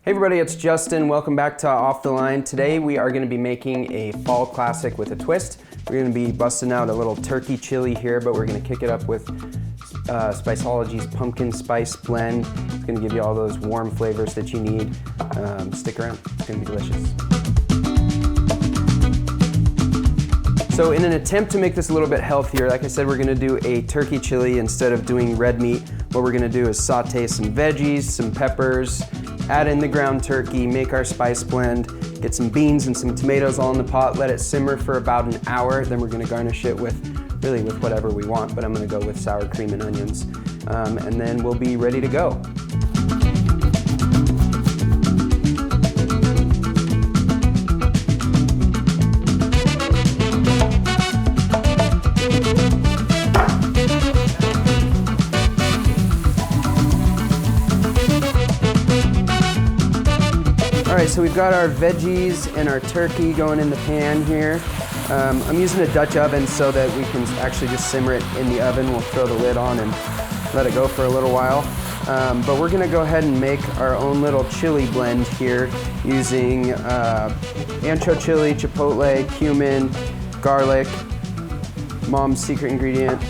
Hey everybody, it's Justin. Welcome back to Off the Line. Today we are going to be making a fall classic with a twist. We're going to be busting out a little turkey chili here, but we're going to kick it up with Spiceology's Pumpkin Spice blend. It's going to give you all those warm flavors that you need. Stick around, it's going to be delicious. So in an attempt to make this a little bit healthier, like I said, we're going to do a turkey chili instead of doing red meat. What we're going to do is saute some veggies, some peppers, add in the ground turkey, make our spice blend, get some beans and some tomatoes all in the pot, let it simmer for about an hour. Then we're going to garnish it with whatever we want, but I'm going to go with sour cream and onions. And then we'll be ready to go. All right, so we've got our veggies and our turkey going in the pan here. I'm using a Dutch oven so that we can actually just simmer it in the oven. We'll throw the lid on and let it go for a little while. But we're gonna go ahead and make our own little chili blend here using ancho chile, chipotle, cumin, garlic, mom's secret ingredient,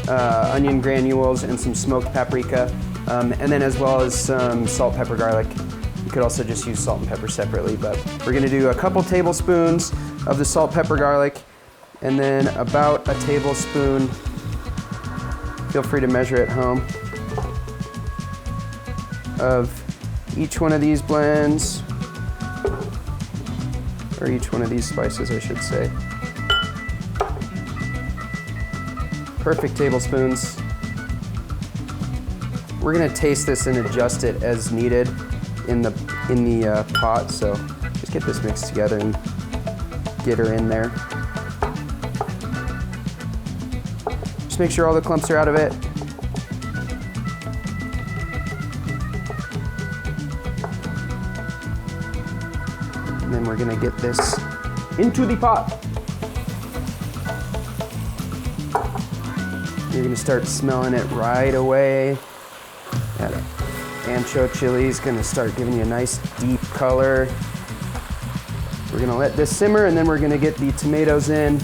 onion granules, and some smoked paprika, and then as well as some salt, pepper, garlic. You could also just use salt and pepper separately, but we're gonna do a couple tablespoons of the salt, pepper, garlic, and then about a tablespoon, feel free to measure at home, of each one of these blends, or each one of these spices, I should say. Perfect tablespoons. We're gonna taste this and adjust it as needed in the pot, so just get this mixed together and get her in there. Just make sure all the clumps are out of it. And then we're gonna get this into the pot. You're gonna start smelling it right away. That ancho chili is gonna start giving you a nice deep color. We're gonna let this simmer and then we're gonna get the tomatoes in,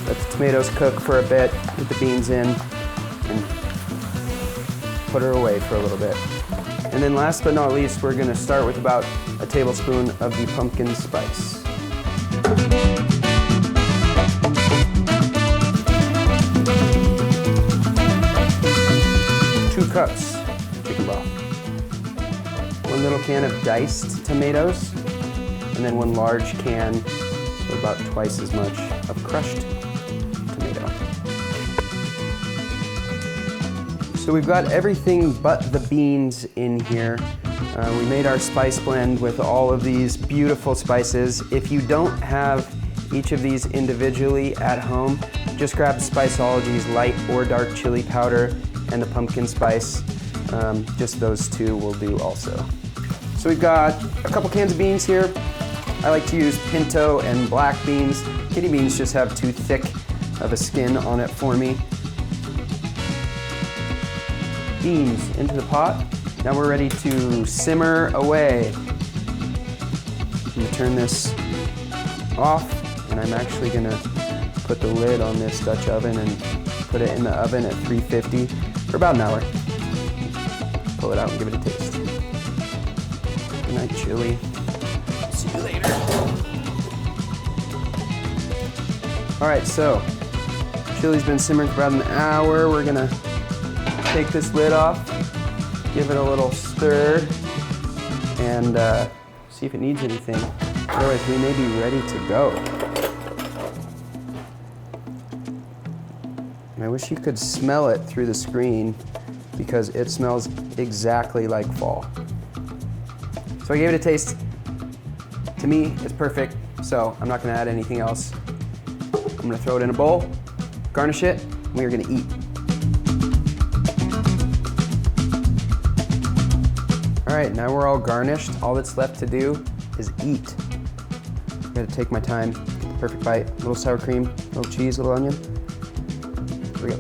let the tomatoes cook for a bit, get the beans in, and put her away for a little bit. And then last but not least, we're gonna start with about a tablespoon of the pumpkin spice. 2 cups chicken broth. 1 little can of diced tomatoes, and then 1 large can, so about twice as much, of crushed tomato. So we've got everything but the beans in here. We made our spice blend with all of these beautiful spices. If you don't have each of these individually at home, just grab Spiceology's light or dark chili powder and the pumpkin spice. Just those 2 will do also. So we've got a couple cans of beans here. I like to use pinto and black beans. Kidney beans just have too thick of a skin on it for me. Beans into the pot. Now we're ready to simmer away. I'm gonna turn this off, and I'm actually gonna put the lid on this Dutch oven and put it in the oven at 350 for about an hour. Pull it out and give it a taste. Good night, chili. See you later. All right, so chili's been simmering for about an hour. We're gonna take this lid off, give it a little stir, and see if it needs anything. Otherwise, we may be ready to go. And I wish you could smell it through the screen because it smells exactly like fall. So I gave it a taste. To me, it's perfect, so I'm not gonna add anything else. I'm gonna throw it in a bowl, garnish it, and we are gonna eat. All right, now we're all garnished. All that's left to do is eat. I gotta take my time, get the perfect bite. A little sour cream, a little cheese, a little onion. Here we go.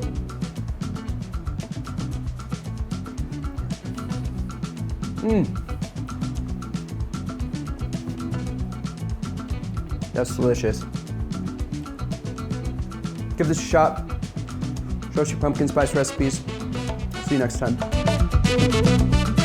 That's delicious. Give this a shot. Spiceology Pumpkin Spice recipes. See you next time.